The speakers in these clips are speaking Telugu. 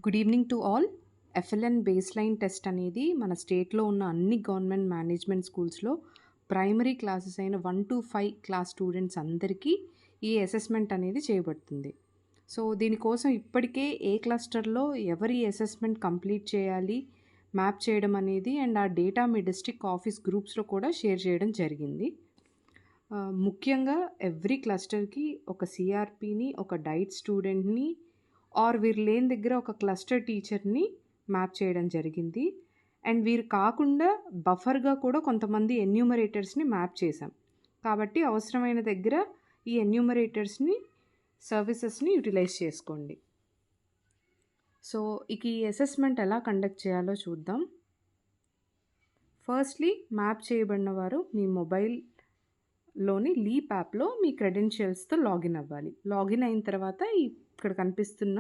Good evening to all. FLN baseline test అనేది మన స్టేట్లో ఉన్న అన్ని గవర్నమెంట్ మేనేజ్మెంట్ స్కూల్స్లో ప్రైమరీ క్లాసెస్ అయిన 1 to 5 క్లాస్ స్టూడెంట్స్ అందరికీ ఈ అసెస్మెంట్ అనేది చేయబడుతుంది. సో దీనికోసం ఇప్పటికే ఏ క్లస్టర్లో ఎవరి అసెస్మెంట్ కంప్లీట్ చేయాలి, మ్యాప్ చేయడం అనేది అండ్ ఆ డేటా మీ డిస్ట్రిక్ట్ ఆఫీస్ గ్రూప్స్లో కూడా షేర్ చేయడం జరిగింది. ముఖ్యంగా ఎవ్రీ క్లస్టర్కి ఒక సిఆర్పిని, ఒక డైట్ స్టూడెంట్ని ఆర్ వీరు లేని దగ్గర ఒక క్లస్టర్ టీచర్ని మ్యాప్ చేయడం జరిగింది. అండ్ వీరు కాకుండా బఫర్గా కూడా కొంతమంది ఎన్యూమరేటర్స్ని మ్యాప్ చేశాం. కాబట్టి అవసరమైన దగ్గర ఈ ఎన్యూమరేటర్స్ని సర్వీసెస్ని యూటిలైజ్ చేసుకోండి. సో ఇక ఈ అసెస్మెంట్ ఎలా కండక్ట్ చేయాలో చూద్దాం. ఫస్ట్లీ మ్యాప్ చేయబడిన వారు మీ మొబైల్లోని లీప్ యాప్లో మీ క్రెడెన్షియల్స్తో లాగిన్ అవ్వాలి. లాగిన్ అయిన తర్వాత ఇక్కడ కనిపిస్తున్న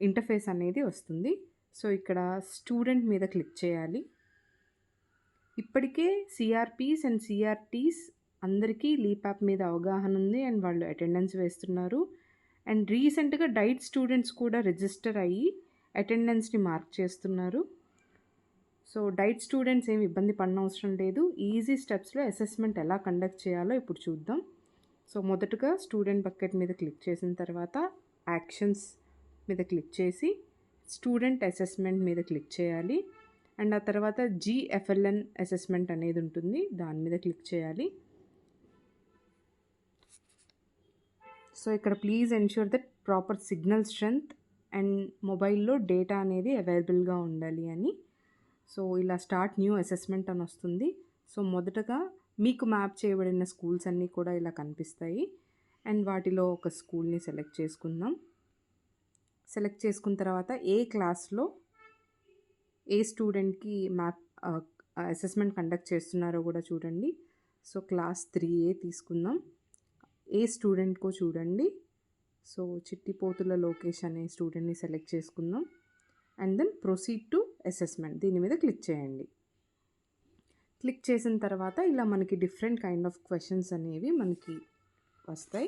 ఇంటర్ఫేస్ అనేది వస్తుంది. సో ఇక్కడ స్టూడెంట్ మీద క్లిక్ చేయాలి. ఇప్పటికే సిఆర్పీస్ అండ్ సిఆర్టీస్ అందరికీ లీప్ యాప్ మీద అవగాహన ఉంది అండ్ వాళ్ళు అటెండెన్స్ వేస్తున్నారు. అండ్ రీసెంట్గా డైట్ స్టూడెంట్స్ కూడా రిజిస్టర్ అయ్యి అటెండెన్స్ని మార్క్ చేస్తున్నారు. సో డైట్ స్టూడెంట్స్ ఏమి ఇబ్బంది పడనవసరం లేదు. ఈజీ స్టెప్స్లో అసెస్మెంట్ ఎలా కండక్ట్ చేయాలో ఇప్పుడు చూద్దాం. సో మొదటగా స్టూడెంట్ బకెట్ మీద క్లిక్ చేసిన తర్వాత యాక్షన్స్ మీద క్లిక్ చేసి స్టూడెంట్ అసెస్మెంట్ మీద క్లిక్ చేయాలి. అండ్ ఆ తర్వాత జిఎఫ్ఎల్ఎన్ అసెస్మెంట్ అనేది ఉంటుంది, దాని మీద క్లిక్ చేయాలి. సో ఇక్కడ please ensure that proper signal strength and మొబైల్లో డేటా అనేది అవైలబుల్గా ఉండాలి అని. సో ఇలా స్టార్ట్ న్యూ అసెస్మెంట్ అని వస్తుంది. సో మొదటగా మీకు మ్యాప్ చేయబడిన స్కూల్స్ అన్నీ కూడా ఇలా కనిపిస్తాయి. అండ్ వాటిలో ఒక స్కూల్ని సెలెక్ట్ చేసుకుందాం. సెలెక్ట్ చేసుకున్న తర్వాత ఏ క్లాస్లో ఏ స్టూడెంట్కి మ్యాప్ అసెస్మెంట్ కండక్ట్ చేస్తున్నారో కూడా చూడండి. సో క్లాస్ 3A తీసుకుందాం. ఏ స్టూడెంట్కో చూడండి. సో చిట్టిపోతుల లోకేష్ అనే స్టూడెంట్ని సెలెక్ట్ చేసుకుందాం. And then proceed to assessment దీని మీద క్లిక్ చేయండి. క్లిక్ చేసిన తర్వాత ఇలా మనకి డిఫరెంట్ కైండ్ ఆఫ్ క్వశ్చన్స్ అనేవి మనకి వస్తాయి.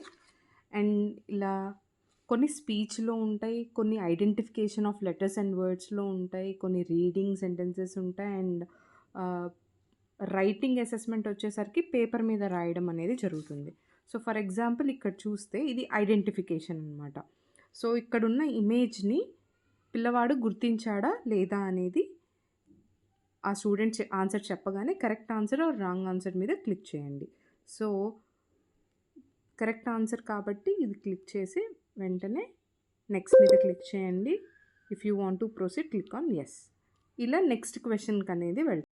అండ్ ఇలా కొన్ని స్పీచ్లో ఉంటాయి, కొన్ని ఐడెంటిఫికేషన్ ఆఫ్ లెటర్స్ అండ్ వర్డ్స్లో ఉంటాయి, కొన్ని రీడింగ్ సెంటెన్సెస్ ఉంటాయి. అండ్ రైటింగ్ అసెస్మెంట్ వచ్చేసరికి పేపర్ మీద రాయడం అనేది జరుగుతుంది. సో ఫర్ ఎగ్జాంపుల్ ఇక్కడ చూస్తే ఇది ఐడెంటిఫికేషన్ అనమాట. సో ఇక్కడున్న ఇమేజ్ని పిల్లవాడు గుర్తించాడా లేదా అనేది ఆ స్టూడెంట్ ఆన్సర్ చెప్పగానే correct answer or wrong answer మీద క్లిక్ చేయండి. సో కరెక్ట్ ఆన్సర్ కాబట్టి ఇది క్లిక్ చేసి వెంటనే నెక్స్ట్ మీద క్లిక్ చేయండి. If you want to proceed click on yes. ఇలా నెక్స్ట్ క్వశ్చన్కి అనేది వెళ్తాం.